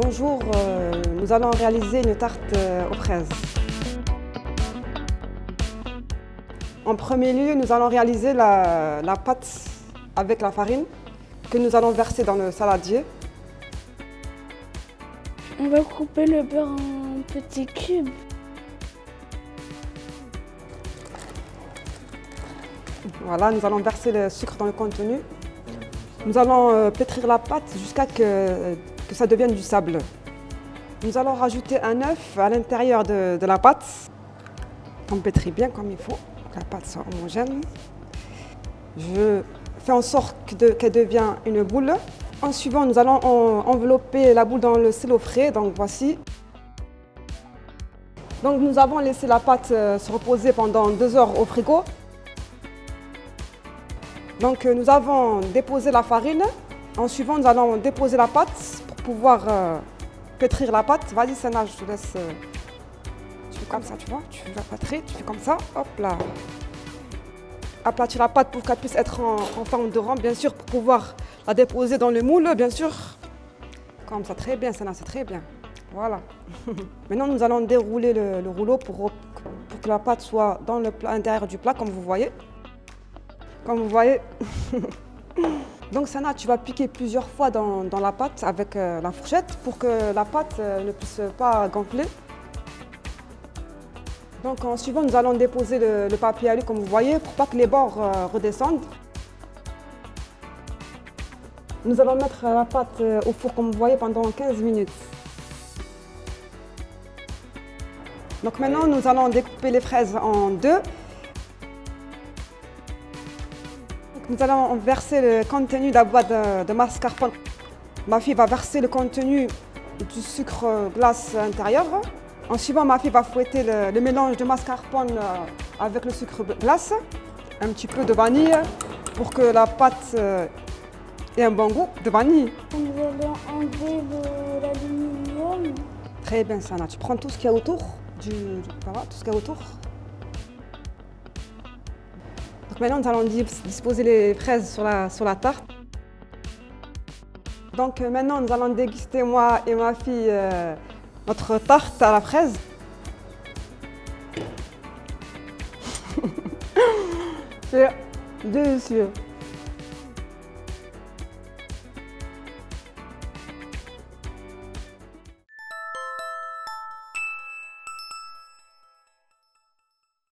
Bonjour, nous allons réaliser une tarte aux fraises. En premier lieu, nous allons réaliser la pâte avec la farine que nous allons verser dans le saladier. On va couper le beurre en petits cubes. Voilà, nous allons verser le sucre dans le contenu. Nous allons pétrir la pâte jusqu'à que ça devienne du sable. Nous allons rajouter un œuf à l'intérieur de la pâte. On pétrit bien comme il faut, que la pâte soit homogène. Je fais en sorte qu'elle devienne une boule. En suivant, nous allons envelopper la boule dans le stylo frais, donc voici. Donc nous avons laissé la pâte se reposer pendant 2 heures au frigo. Donc nous avons déposé la farine. En suivant, nous allons déposer la pâte pour pouvoir pétrir la pâte. Vas-y Sana, je te laisse. Tu fais comme ça, tu vois, tu la pétrir, tu fais comme ça, hop là. Aplatir la pâte pour qu'elle puisse être en forme de rond, bien sûr, pour pouvoir la déposer dans le moule, bien sûr. Comme ça, très bien Sana, c'est très bien. Voilà. Maintenant, nous allons dérouler le rouleau pour que la pâte soit dans le plat, à l'intérieur du plat, comme vous voyez. Comme vous voyez. Donc Sana, tu vas piquer plusieurs fois dans la pâte avec la fourchette pour que la pâte ne puisse pas gonfler. Donc en suivant, nous allons déposer le papier alu comme vous voyez pour pas que les bords redescendent. Nous allons mettre la pâte au four comme vous voyez pendant 15 minutes. Donc maintenant, nous allons découper les fraises en deux. Nous allons verser le contenu de la boîte de mascarpone. Ma fille va verser le contenu du sucre glace intérieur. En suivant, ma fille va fouetter le mélange de mascarpone avec le sucre glace, un petit peu de vanille pour que la pâte ait un bon goût de vanille. Nous allons enlever l'aluminium. Très bien, Sana. Tu prends tout ce qu'il y a autour voilà, tout ce qu'il y a autour. Donc maintenant, nous allons disposer les fraises sur la tarte. Donc maintenant, nous allons déguster, moi et ma fille, notre tarte à la fraise. C'est délicieux.